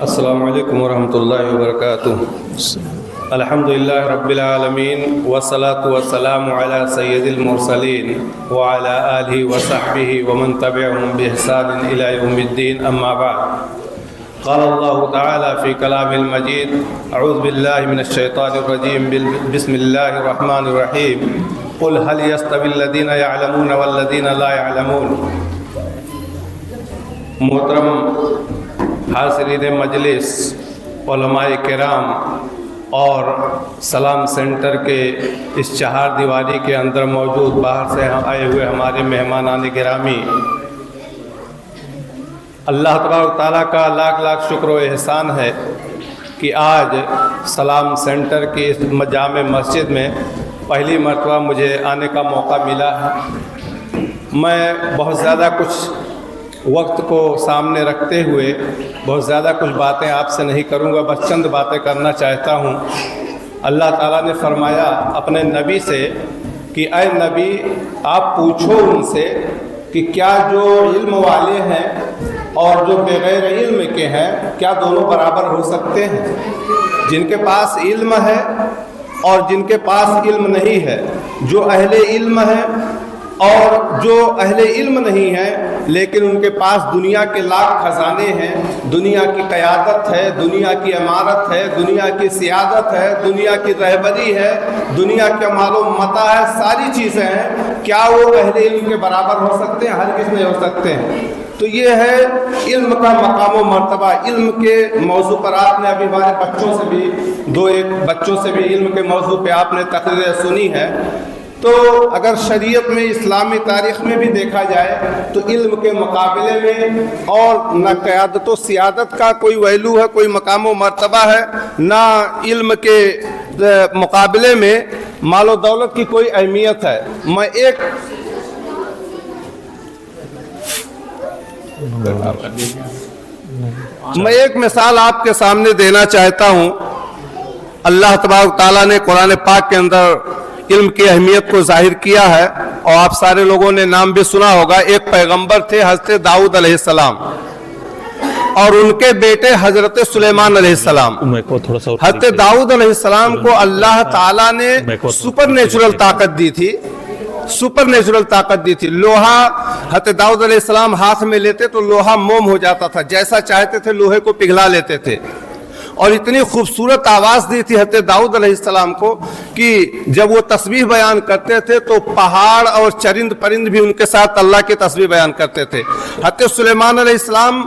السلام علیکم ورحمۃ اللہ وبرکاتہ۔ الحمدللہ رب العالمین والصلاة والسلام علی سید المرسلین وعلی آلہ وصحبہ ومن تبعهم بإحسان إلی یوم الدین، اما بعد۔ قال اللہ تعالی فی کلام المجید: اعوذ باللہ من الشیطان الرجیم، بسم اللہ الرحمن الرحیم، قل هل يستوی الذین یعلمون والذین لا یعلمون۔ محترم حاضرین مجلس، علماء کرام اور سلام سینٹر کے اس چہار دیواری کے اندر موجود باہر سے آئے ہوئے ہمارے مہمانان گرامی، اللہ تبارک و تعالیٰ کا لاکھ لاکھ شکر و احسان ہے کہ آج سلام سینٹر کی اس جامع مسجد میں پہلی مرتبہ مجھے آنے کا موقع ملا ہے۔ میں بہت زیادہ کچھ وقت کو سامنے رکھتے ہوئے بہت زیادہ کچھ باتیں آپ سے نہیں کروں گا، بس چند باتیں کرنا چاہتا ہوں۔ اللہ تعالیٰ نے فرمایا اپنے نبی سے کہ اے نبی، آپ پوچھو ان سے کہ کیا جو علم والے ہیں اور جو بغیر علم کے ہیں، کیا دونوں برابر ہو سکتے ہیں؟ جن کے پاس علم ہے اور جن کے پاس علم نہیں ہے، جو اہل علم ہے اور جو اہل علم نہیں ہے لیکن ان کے پاس دنیا کے لاکھ خزانے ہیں، دنیا کی قیادت ہے، دنیا کی امارت ہے، دنیا کی سیادت ہے، دنیا کی رہبری ہے، دنیا کا مال و متاع ہے، ساری چیزیں ہیں، کیا وہ اہل علم کے برابر ہو سکتے ہیں؟ ہرگز نہیں ہو سکتے ہیں۔ تو یہ ہے علم کا مقام و مرتبہ۔ علم کے موضوع پر آپ نے ابھی ہمارے بچوں سے بھی ایک بچوں سے بھی علم کے موضوع پہ آپ نے تقریر سنی ہے۔ تو اگر شریعت میں، اسلامی تاریخ میں بھی دیکھا جائے تو علم کے مقابلے میں اور نہ قیادت و سیادت کا کوئی ویلو ہے، کوئی مقام و مرتبہ ہے، نہ علم کے مقابلے میں مال و دولت کی کوئی اہمیت ہے۔ میں ایک مثال آپ کے سامنے دینا چاہتا ہوں۔ اللہ تبارک تعالیٰ نے قرآن پاک کے اندر علم کی اہمیت کو ظاہر کیا ہے، اور آپ سارے لوگوں نے نام بھی سنا ہوگا۔ ایک پیغمبر تھے حضرت داؤد علیہ السلام، اور ان کے بیٹے حضرت سلیمان علیہ السلام۔ حضرت داؤد علیہ السلام کو اللہ تعالیٰ نے سپر نیچرل طاقت دی تھی، سپر نیچرل طاقت دی تھی۔ لوہا حضرت داؤد علیہ السلام ہاتھ میں لیتے تو لوہا موم ہو جاتا تھا، جیسا چاہتے تھے لوہے کو پگھلا لیتے تھے۔ اور اتنی خوبصورت آواز دی تھی حضرت داؤد علیہ السلام کو کہ جب وہ تسبیح بیان کرتے تھے تو پہاڑ اور چرند پرند بھی ان کے ساتھ اللہ کی تسبیح بیان کرتے تھے۔ حضرت سلیمان علیہ السلام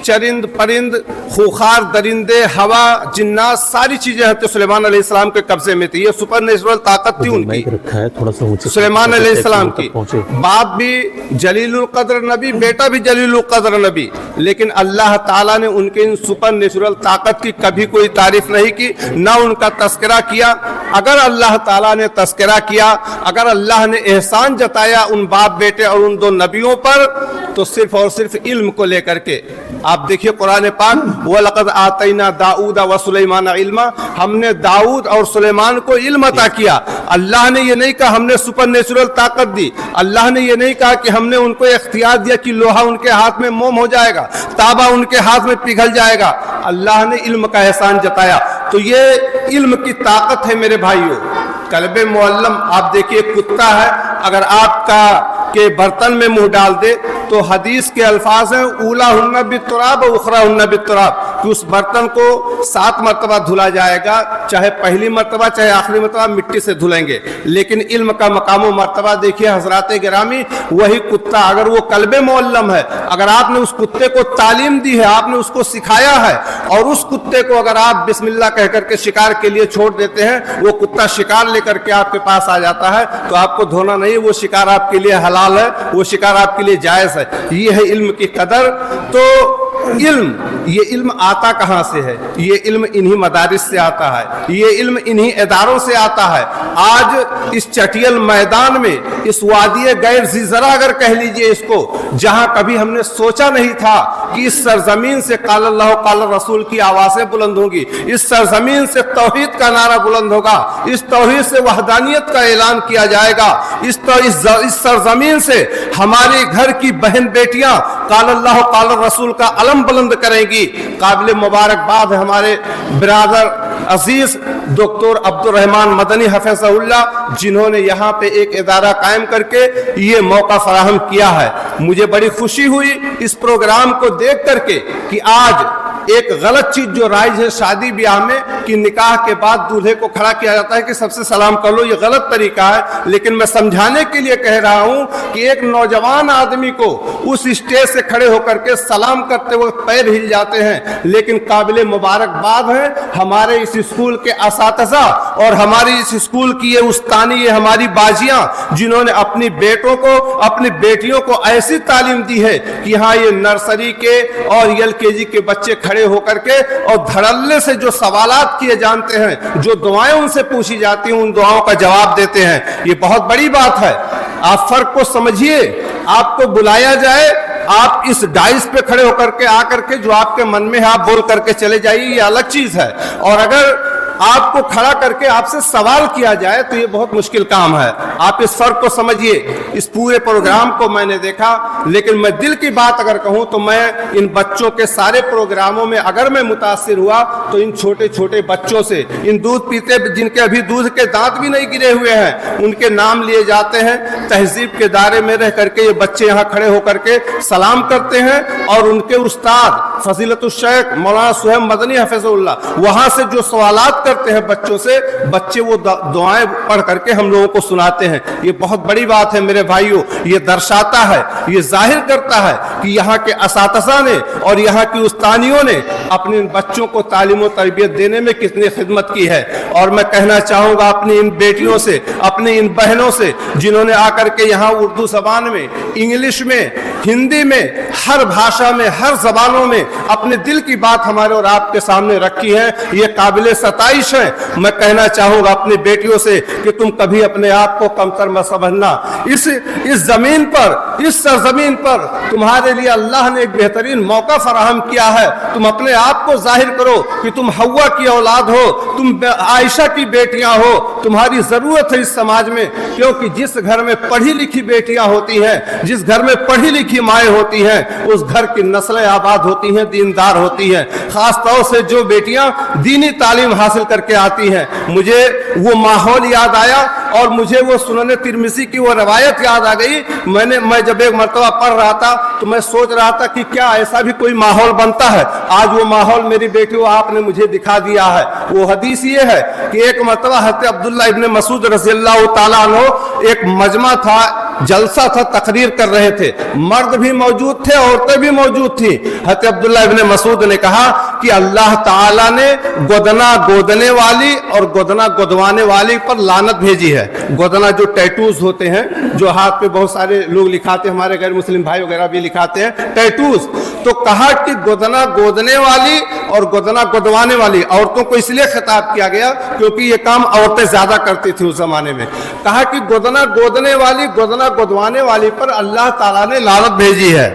چرند پرند، خوخار درندے، ہوا، جنات، ساری چیزیں حضرت سلیمان علیہ السلام کے قبضے میں تھی۔ یہ سپر نیچرل طاقت تھی ان کی، سلیمان علیہ السلام کی۔ باپ بھی جلیل القدر نبی، بیٹا بھی جلیل القدر نبی، لیکن اللہ تعالیٰ نے ان کے ان سپر نیچرل طاقت کی کبھی کوئی تعریف نہیں کی، نہ ان کا تذکرہ کیا۔ اگر اللہ تعالیٰ نے تذکرہ کیا، اگر اللہ نے احسان جتایا ان باپ بیٹے اور ان دو نبیوں پر، تو صرف اور صرف علم کو لے کر کے۔ آپ دیکھیے قرآن پاک، وَلَقَدْ آتَيْنَا دَاؤُودَ وَسُلَيْمَانَ عِلْمًا، ہم نے داؤد اور سلیمان کو علم عطا کیا۔ اللہ نے یہ نہیں کہا ہم نے سپر نیچرل طاقت دی، اللہ نے یہ نہیں کہا کہ ہم نے ان کو اختیار دیا کہ لوہا ان کے ہاتھ میں موم ہو جائے گا، تانبا ان کے ہاتھ میں پگھل جائے گا۔ اللہ نے علم کا احسان جتایا۔ تو یہ علم کی طاقت ہے میرے بھائیوں۔ کلب معلم، آپ دیکھیے کتا ہے، اگر آپ کا کے برتن میں منہ ڈال دے تو حدیث کے الفاظ ہیں اولاہن بالتراب و اخراہن بالتراب، کہ اس برتن کو 7 مرتبہ دھلا جائے گا، چاہے پہلی مرتبہ چاہے آخری مرتبہ مٹی سے دھلیں گے۔ لیکن علم کا مقام و مرتبہ دیکھیے حضرات گرامی، وہی کتا اگر وہ کلب معلم ہے، اگر آپ نے اس کتے کو تعلیم دی ہے، آپ نے اس کو سکھایا ہے، اور اس کتے کو اگر آپ بسم اللہ کہہ کر کے شکار کے لیے چھوڑ دیتے ہیں، وہ کتا شکار لے کر کے آپ کے پاس آ جاتا ہے، تو آپ کو دھونا نہیں، وہ شکار آپ کے لیے حلال ہے، وہ شکار آپ کے لیے جائز ہے۔ یہ ہے علم کی قدر۔ تو علم، یہ علم آتا کہاں سے ہے؟ یہ علم انہی مدارس سے آتا ہے، یہ علم انہی اداروں سے آتا ہے۔ آج اس چٹیل میدان میں، اس وادی غیر ذی زرع اگر کہہ لیجئے اس کو، جہاں کبھی ہم نے سوچا نہیں تھا کہ اس سرزمین سے قال اللہ قال رسول کی آوازیں بلند ہوں گی، اس سرزمین سے توحید کا نعرہ بلند ہوگا، اس توحید سے وحدانیت کا اعلان کیا جائے گا، اس سرزمین سے ہمارے گھر کی بہن بیٹیاں قال اللہ قال رسول کا علم नाम बुलंद करेंगी। काबिल मुबारकबाद है हमारे बिरादर अजीज डॉक्टर अब्दुल रहमान मदनी हफिज़हुल्लाह, जिन्होंने यहाँ पे एक इदारा कायम करके ये मौका फराहम किया है। मुझे बड़ी खुशी हुई इस प्रोग्राम को देख करके कि आज एक गलत चीज जो राइज है शादी ब्याह में कि निकाह के बाद दूल्हे को खड़ा किया जाता है कि सबसे सलाम कर लो, ये गलत तरीका है। लेकिन मैं समझाने के लिए कह रहा हूं कि एक नौजवान आदमी को उस स्टेज से खड़े होकर के सलाम करते वक्त पैर हिल जाते हैं। लेकिन काबिल मुबारकबाद है हमारे इस स्कूल के असातिज़ा और हमारी इस स्कूल की ये उस्तानी, ये हमारी बाजियां, जिन्होंने अपनी बेटों को, अपनी बेटियों को ऐसी तालीम दी है कि हाँ, ये नर्सरी के और LKG के बच्चे खड़े होकर के और धड़ल्ले से जो सवालात किए जानते हैं, जो दुआएं उनसे पूछी जाती हैं, उन दुआओं का जवाब देते हैं। ये बहुत बड़ी बात है। आप फर्क को समझिए। आपको बुलाया जाए, आप इस डाइस पे खड़े होकर के आकर के जो आपके मन में है आप बोल करके चले जाइए, ये अलग चीज है। और अगर आपको खड़ा करके आपसे सवाल किया जाए तो ये बहुत मुश्किल काम है। आप इस फर्क को समझिए। इस पूरे प्रोग्राम को मैंने देखा, लेकिन मैं दिल की बात अगर कहूं तो मैं इन बच्चों के सारे प्रोग्रामों में अगर मैं मुतासिर हुआ तो इन छोटे छोटे बच्चों से, इन दूध पीते जिनके अभी दूध के दांत भी नहीं गिरे हुए हैं, उनके नाम लिए जाते हैं। तहजीब के दायरे में रह करके ये बच्चे यहाँ खड़े होकर के सलाम करते हैं और उनके उस्ताद फजीलतुल शेख मौलाना सुहेब मदनी हफिज़हुल्लाह वहां से जो सवालात करते हैं बच्चों से, बच्चे वो दुआएं पढ़ करके हम लोगों को सुनाते हैं। ये बहुत बड़ी बात है मेरे भाइयों। ये दर्शाता है, ये जाहिर करता है कि यहाँ के असातिज़ा ने और यहाँ की उस्तानियों ने अपने बच्चों को तालीम और तरबियत देने में कितनी खिदमत की है। और मैं कहना चाहूँगा अपनी इन बेटियों से, अपनी इन बहनों से, जिन्होंने आकर के यहाँ उर्दू ज़बान में, इंग्लिश में, हिंदी में, हर भाषा में, हर जबानों में अपने दिल की बात हमारे और आपके सामने रखी है। ये काबिल सताइश है। मैं कहना चाहूंगा अपनी बेटियों से कि तुम कभी अपने आप को कमतर मत समझना। इस जमीन पर, इस सरजमीन पर तुम्हारे लिए अल्लाह ने एक बेहतरीन मौका फराहम किया है। तुम अपने आप को जाहिर करो कि तुम हव्वा की औलाद हो, तुम आयशा की बेटियां हो। तुम्हारी जरूरत है इस समाज में, क्योंकि जिस घर में पढ़ी लिखी बेटियां होती हैं, जिस घर में पढ़ी लिखी माएँ होती हैं, उस घर की नस्लें आबाद होती हैं, दीनदार होती हैं। खास तौर से जो बेटियां दीनी तालीम हासिल करके आती हैं। मुझे वो माहौल याद आया और मुझे वो सुनने तिरमिज़ी की वो रवायत याद आ गई। मैं जब एक मरतबा पढ़ रहा था तो मैं सोच रहा था कि क्या ऐसा भी कोई माहौल बनता है। आज वो माहौल मेरी बेटियों आपने मुझे दिखा दिया है। वो हदीस ये है कि एक मरतबा हज़रत अब्दुल्लाह इब्न मसूद रज़ियल्लाहु ताला अन्हु एक मजमा था, जलसा था, तकरीर कर रहे थे। मर्द भी मौजूद थे, औरतें भी मौजूद थी। हज़रत अब्दुल्लाह इब्न मसूद ने कहा कि अल्लाह ताला ने गोदना गोदने वाली और गोदना गोदवाने वाली पर लानत भेजी है। गोदना जो टैटूज होते हैं, जो हाथ पे बहुत सारे लोग लिखाते हैं, हमारे गैर मुस्लिम भाई वगैरह भी लिखाते हैं टैटूज, तो कहा कि गोदना गोदने वाली और गोदना गोदवाने वाली औरतों को इसलिए खिताब किया गया क्योंकि ये काम औरतें ज्यादा करती थी उस जमाने में। कहा कि गोदना गोदने वाली, गोदना गोदवाने वाली पर अल्लाह ताला ने लानत भेजी है।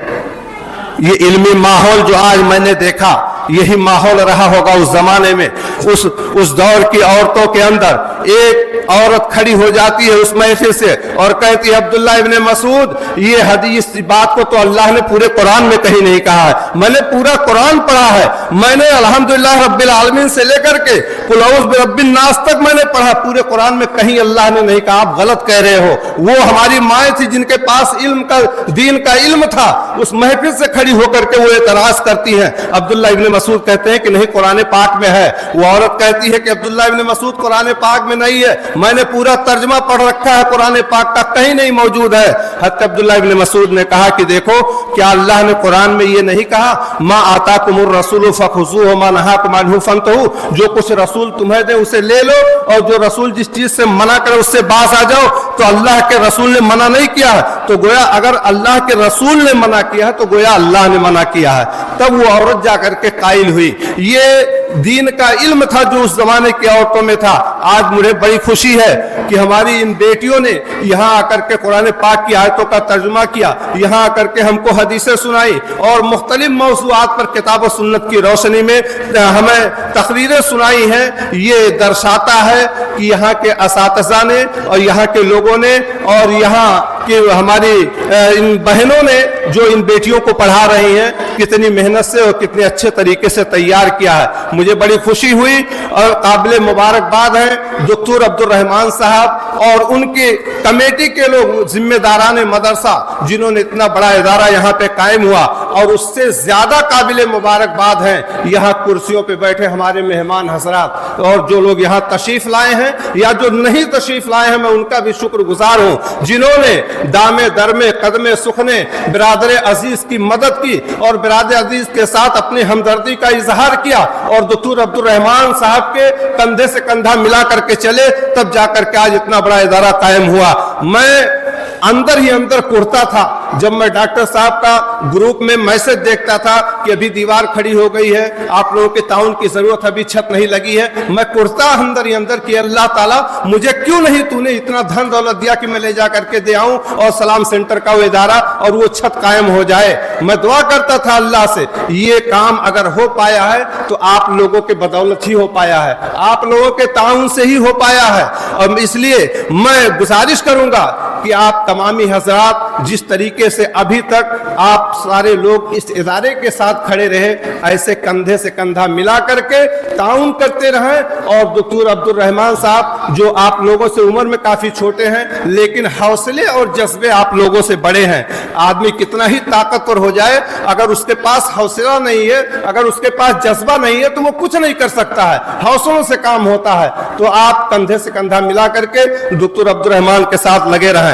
ये इल्मी माहौल जो आज मैंने देखा, यही माहौल रहा होगा उस जमाने में। उस दौर की औरतों के अंदर एक औरत खड़ी हो जाती है उस महफिल से और कहती है, अब्दुल्लाह इब्न मसूद, ये हदीस बात को तो अल्लाह ने पूरे कुरान में कहीं नहीं कहा है। मैंने पूरा कुरान पढ़ा है, मैंने अल्हम्दुलिल्लाह रब्बिल आलमीन से लेकर के कुल औज़ु बिरब्बिन नास तक मैंने पढ़ा। पूरे कुरान में कहीं अल्लाह ने नहीं कहा। आप गलत कह रहे हो। वो हमारी माएँ थी जिनके पास इल्म का, दीन का इल्म था। उस महफिल से खड़ी होकर के वो एतराज करती हैं। अब्दुल्लाह इब्न मसूद कहते हैं कि नहीं, कुरान पाक में है। वो औरत कहती है कि अब्दुल्लाह इब्न मसूद कुरान पाक में नहीं है, मैंने पूरा तर्जमा पढ़ रखा है कुरान पाक का, कहीं नहीं मौजूद है। हज़रत अब्दुल्लाह इब्न मसूद ने कहा कि देखो, क्या अल्लाह ने कुरान में ये नहीं कहा मा आताकुमुर रसूलु फखुज़ूहु मा नहाकुम अन्हु फंतहू, जो कुछ रसूल तुम्हें दे उसे ले लो और जो रसूल जिस चीज से मना करे उससे बाज आ जाओ। तो अल्लाह के रसूल ने मना नहीं किया है, तो गोया अगर अल्लाह के रसूल ने मना किया है तो गोया अल्लाह ने मना किया है। तब वो औरत जाकर के कायल हुई। ये दीन का इल्म था जो उस जमाने की औरतों में था। आज मुझे बड़ी खुशी है कि हमारी इन बेटियों ने यहाँ आकर के कुरान पाक की आयतों का तर्जुमा किया, यहाँ आकर के हमको हदीसें सुनाई और मुख्तलिफ मौज़ूआत पर किताब और सुन्नत की रोशनी में हमें तकरीरें सुनाई हैं। ये दर्शाता है कि यहाँ के असातिज़ा ने और यहाँ के लोगों ने और यहाँ कि हमारी इन बहनों ने जो इन बेटियों को पढ़ा रही हैं कितनी मेहनत से और कितने अच्छे तरीके से तैयार किया है। मुझे बड़ी खुशी हुई और काबिल मुबारकबाद है डॉक्टर अब्दुल रहमान साहब और उनके कमेटी के लोग, जिम्मेदारान मदरसा, जिन्होंने इतना बड़ा इदारा यहाँ पे कायम हुआ। और उससे ज्यादा काबिल मुबारकबाद है यहाँ कुर्सियों पे बैठे हमारे मेहमान हजरात और जो लोग यहाँ तशरीफ लाए हैं या जो नहीं तशरीफ लाए हैं, मैं उनका भी शुक्रगुजार हूँ, जिन्होंने दामे दरमे कदमे सुखने बिरादर अजीज की मदद की और बिरादर अजीज के साथ अपनी हमदर्दी का इजहार किया और डॉक्टर अब्दुल रहमान साहब के कंधे से कंधा मिला करके चले, तब जाकर के आज इतना बड़ा इदारा कायम हुआ। मैं अंदर ही अंदर कुर्ता था जब मैं डॉक्टर साहब का ग्रुप में मैसेज देखता था कि अभी दीवार खड़ी हो गई है, आप लोगों के ताउन की जरूरत, अभी छत नहीं लगी है। मैं कुर्ता अंदर ही अंदर कि अल्लाह ताला मुझे क्यों नहीं तूने इतना धन दौलत दिया कि मैं ले जा करके दे आऊं और सलाम सेंटर का वो इदारा और वो छत कायम हो जाए। मैं दुआ करता था अल्लाह से, ये काम अगर हो पाया है तो आप लोगों के बदौलत ही हो पाया है, आप लोगों के ताउन से ही हो पाया है। और इसलिए मैं गुजारिश करूंगा कि आप तमामी हजरात जिस तरीके से अभी तक आप सारे लोग इस इदारे के साथ खड़े रहे, ऐसे कंधे से कंधा मिला करके ताउन करते रहें। और डॉक्टर अब्दुल रहमान साहब जो आप लोगों से उम्र में काफी छोटे हैं लेकिन हौसले और जज्बे आप लोगों से बड़े हैं। आदमी कितना ही ताकतवर हो जाए, अगर उसके पास हौसला नहीं है, अगर उसके पास जज्बा नहीं है तो वो कुछ नहीं कर सकता है, हौसलों से काम होता है। तो आप कंधे से कंधा मिला करके डॉक्टर अब्दुल रहमान के साथ लगे रहें।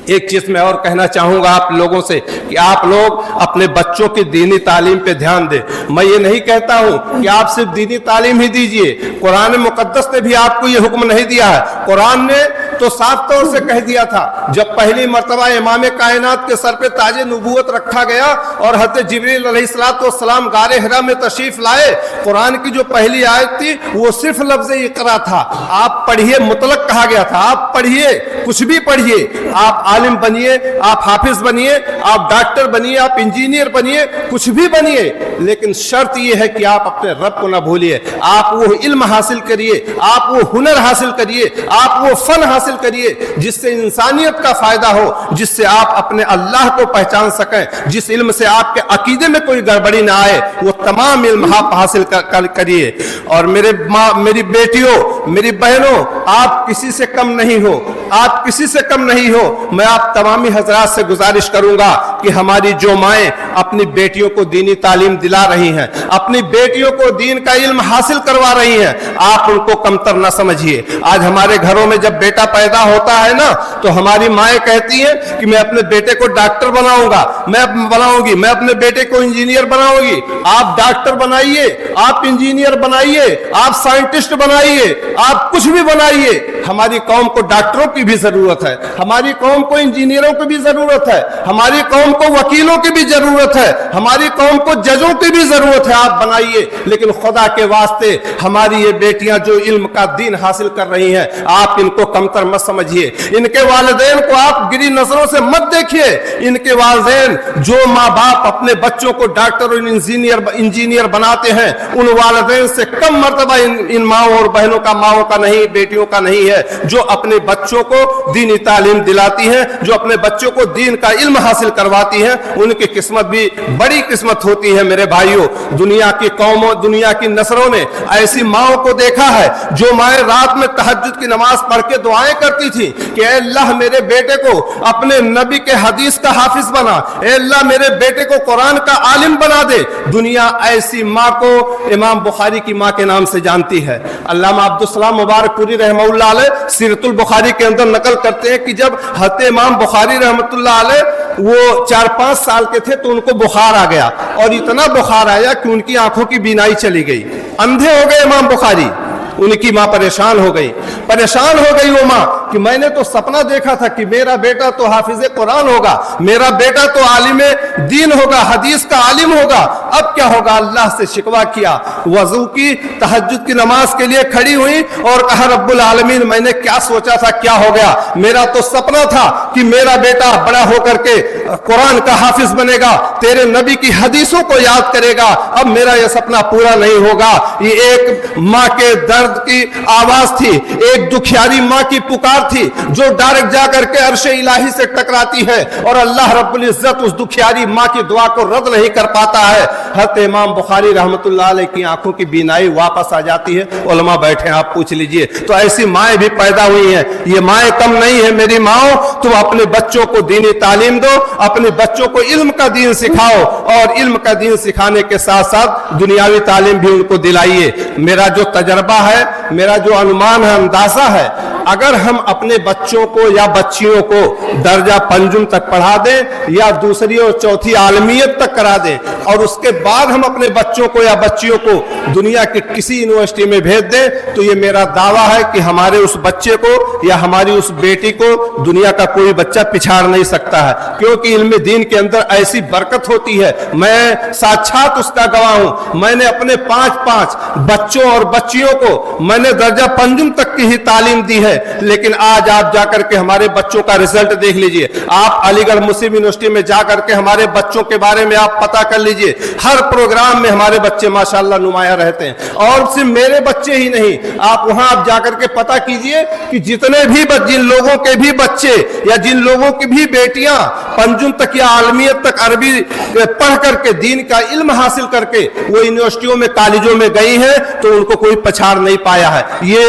एक चीज मैं और कहना चाहूंगा आप लोगों से कि आप लोग अपने बच्चों की दीनी तालीम पे ध्यान दें। मैं ये नहीं कहता हूं कि आप सिर्फ दीनी तालीम ही दीजिए, कुरान मुकद्दस ने भी आपको ये हुक्म नहीं दिया है। कुरान ने तो साफ तौर से कह दिया था, जब पहली मर्तबा इमाम कायनात के सर पे ताजे नबूवत रखा गया और हज़रत जिब्रील अलैहिस्सलाम गारे हिरा में तशरीफ लाए, कुरान की जो पहली आयत थी वो सिर्फ लफ्ज़ इक़रा था। आप पढ़िए, मुतलक कहा गया था, आप पढ़िए, कुछ भी पढ़िए, आप आलिम बनिए, आप हाफिज बनिए, आप डॉक्टर बनिए, आप इंजीनियर बनिए, कुछ भी बनिए, लेकिन शर्त यह है कि आप अपने रब को ना भूलिए। आप वो इल्म हासिल करिए, आप वो हुनर हासिल करिए, आप वो फन हासिल करिए जिससे इंसानियत का फायदा हो, जिससे आप अपने अल्लाह को पहचान सकें। जिस इल्म से आपके अकीदे में कोई गड़बड़ी ना आए, वो तमाम इल्म आप हासिल करिए। और मेरी बेटियों, मेरी बहनों, आप किसी से कम नहीं हो, आप किसी से कम नहीं हो। मैं आप तमामी हजरात से गुजारिश करूंगा कि हमारी जो माएं अपनी बेटियों को दीनी तालीम दिला रही हैं, अपनी बेटियों को दीन का इल्म हासिल करवा रही हैं, आप उनको कमतर न समझिए। आज हमारे घरों में जब बेटा पैदा होता है ना, तो हमारी माएं कहती हैं कि मैं अपने बेटे को डॉक्टर बनाऊंगा, मैं बनाऊंगी, मैं अपने बेटे को इंजीनियर बनाऊंगी। आप डॉक्टर बनाइए, आप इंजीनियर बनाइए, आप साइंटिस्ट बनाइए, आप कुछ भी बनाइए। हमारी कौम को डॉक्टरों की भी जरूरत है, हमारी कौम को इंजीनियरों की भी जरूरत है, हमारी कौम को वकीलों की भी जरूरत है, हमारी कौम को जजों की भी जरूरत है। आप बनाइए, लेकिन खुदा के वास्ते हमारी ये बेटियां जो इल्म का दीन हासिल कर रही हैं, आप इनको कमतर मत समझिए। इनके वालिदैन को आप गिरी नजरों से मत देखिए। इनके वालिदैन जो माँ बाप अपने बच्चों को डॉक्टर और इंजीनियर बनाते हैं, उन वालिदैन से कम मर्तबा इन माओ और बहनों का, माओ का नहीं, बेटियों का नहीं है, जो अपने बच्चों को दीनी तालीम दिलाती हैं, जो अपने बच्चों को दीन का इल्म हासिल करवाती हैं। उनकी किस्मत भी बड़ी किस्मत होती है मेरे भाइयों। दुनिया की कौमों, दुनिया की नस्लों ने ऐसी माओं को देखा है जो माएं रात में तहज्जुद की नमाज पढ़ के दुआएं करती थी कि ऐ अल्लाह मेरे बेटे को अपने नबी के हदीस का हाफिज बना, ऐ अल्लाह मेरे बेटे को कुरान का आलिम बना दे। दुनिया ऐसी माँ को इमाम बुखारी की माँ के नाम से जानती है। अल्लामा अब्दुल सलाम मुबारकपुरी रहमतुल्लाह अलैह सीरतुल बुखारी के अंदर नकल करते हैं कि जब हज़रत इमाम बुखारी रहमतुल्लाह अलैह वो 4-5 साल के थे तो उनको बुखार आ गया, और इतना बुखार आया कि उनकी आंखों की बीनाई चली गई, अंधे हो गए इमाम बुखारी। उनकी माँ परेशान हो गई वो माँ कि मैंने तो सपना देखा था कि मेरा बेटा तो हाफिज कुरान होगा, मेरा बेटा तो आलिम दीन होगा, हदीस का आलिम होगा, अब क्या होगा। अल्लाह से शिकवा किया, वजू की, तहज्जुद की नमाज के लिए खड़ी हुई और कहा रब्बुल आलमीन मैंने क्या सोचा था, क्या हो गया। मेरा तो सपना था कि मेरा बेटा बड़ा होकर के कुरान का हाफिज बनेगा, तेरे नबी की हदीसों को याद करेगा, अब मेरा यह सपना पूरा नहीं होगा। ये एक माँ के दर्द की आवाज थी, एक दुखियारी माँ की पुकार थी जो डायरेक्ट जा करके अर्श इलाही से टकराती है और अल्लाह रब्बुल इज्जत उस दुखियारी माँ की दुआ को रद्द नहीं कर पाता है। हज़रत इमाम बुखारी रहमतुल्लाह अलैह की आंखों की बीनाई वापस आ जाती है। उलमा बैठे, आप पूछ लीजिए। तो ऐसी माएँ भी पैदा हुई हैं। ये माएँ कम नहीं है। मेरी माओ, तुम अपने बच्चों को दीनी तालीम दो, अपने बच्चों को इल्म का दीन सिखाओ और इल्म का दीन सिखाने के साथ साथ दुनियावी तालीम भी उनको दिलाइए। मेरा जो तजर्बा है, मेरा जो अनुमान है, अंदाजा है, अगर हम अपने बच्चों को या बच्चियों को दर्जा पंजुम तक पढ़ा दें या दूसरी और चौथी आलमियत तक करा दें और उसके बाद हम अपने बच्चों को या बच्चियों को दुनिया की किसी यूनिवर्सिटी में भेज दें, तो ये मेरा दावा है कि हमारे उस बच्चे को या हमारी उस बेटी को दुनिया का कोई बच्चा पिछाड़ नहीं सकता है, क्योंकि इल्म दीन के अंदर ऐसी बरकत होती है। मैं साक्षात उसका गवाह हूं। मैंने अपने 5 बच्चों और बच्चियों को मैंने दर्जा पंजुम तक की ही तालीम दी है, लेकिन आज आप जाकर के हमारे बच्चों का रिजल्ट देख लीजिए। आप अलीगढ़ मुस्लिम यूनिवर्सिटी में जाकर के हमारे बच्चों के बारे में आप पता कर लीजिए। हर प्रोग्राम में हमारे बच्चे माशाल्लाह नुमाया रहते हैं। और सिर्फ मेरे बच्चे ही नहीं, आप वहां आप जाकर के पता कीजिए कि जितने भी जिन लोगों के भी बच्चे या जिन लोगों की भी बेटियां पंजुम तक या आलमियत तक अरबी पढ़ करके दीन का इल्म हासिल करके वो यूनिवर्सिटियों में कॉलेजों में गई हैं, तो उनको कोई पछाड़ नहीं पाया है। ये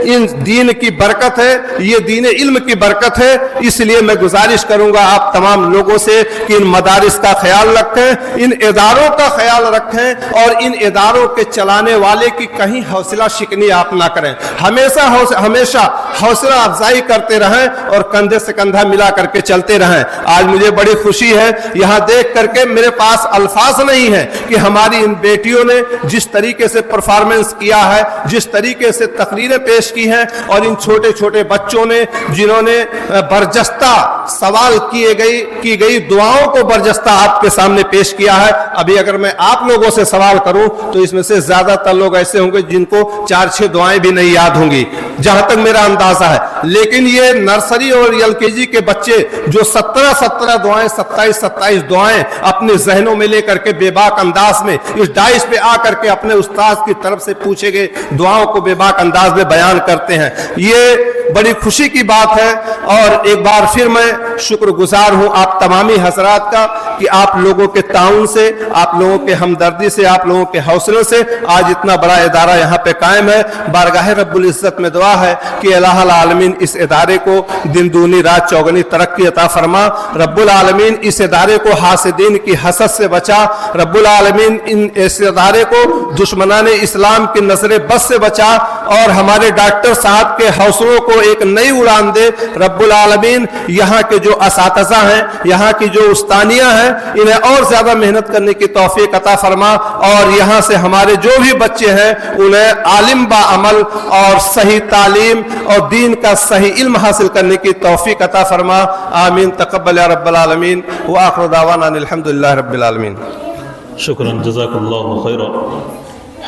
इन दीन की बरकत है, ये दीन इल्म की बरकत है। इसलिए मैं गुजारिश करूंगा आप तमाम लोगों से कि इन मदारिस का ख्याल रखें, इन इदारों का ख्याल रखें और इन इदारों के चलाने वाले की कहीं हौसला शिकनी आप ना करें। हमेशा हौसला अफजाई करते रहें और कंधे से कंधा मिला करके चलते रहें। आज मुझे बड़ी खुशी है, यहां देख करके मेरे पास अल्फाज नहीं है कि हमारी इन बेटियों ने जिस तरीके से परफॉर्मेंस किया है, जिस तरीके से तकरीरें पेश की हैं, और इन छोटे छोटे बच्चों ने जिन्होंने बरजस्ता सवाल की गई दुआओं को बरजस्ता आपके सामने पेश किया है। अभी अगर मैं आप लोगों से सवाल करूं तो इसमें से ज्यादातर लोग ऐसे होंगे जिनको 4-6 दुआएं भी नहीं याद होंगी, जहां तक मेरा अंदाजा है। लेकिन ये नर्सरी और एलकेजी के बच्चे जो 17 दुआएं, 27 दुआएं अपने जहनों में लेकर के बेबाक अंदाज में इस डाइस पे आकर के अपने उस्ताद की तरफ से पूछे गए दुआओं को बेबाक अंदाज में बयान करते हैं, ये बड़ी खुशी की बात है। और एक बार फिर मैं शुक्रगुजार हूं आप तमामी हजरात का कि आप लोगों के ताउन से, आप लोगों के हमदर्दी से, आप लोगों के हौसलों से आज इतना बड़ा इदारा यहाँ पे कायम है। बारगाह रब्बुल इज्जत में दुआ है कि अल्लाह आलमीन इस इदारे को दिन दूनी रात चौगनी तरक्की अता फरमा। रब्बुल आलमीन इस इदारे को हासिदीन की हसद से बचा। रब्बुल आलमीन इस इदारे को दुश्मनाने इस्लाम की नजर बस से बचा और हमारे डॉक्टर साहब के हौसलों को एक नई उड़ान दे। रब्बुल आलमीन यहाँ के जो असातिज़ा हैं, यहाँ की जो उस्तानियाँ हैं, इन्हें और ज्यादा मेहनत करने की तौफीक अता फरमा और यहाँ से हमारे जो भी बच्चे हैं उन्हें आलिम बा अमल और सही तालीम और दीन का सही इल्म हासिल करने की तौफीक अता फरमा। आमीन तक़ब्बल या रब्बल आलमीन व आखिर दावाना अनिल हम्दुलिल्लाहि रब्बिल आलमीन। शुक्रन, जज़ाकल्लाहु खैरा।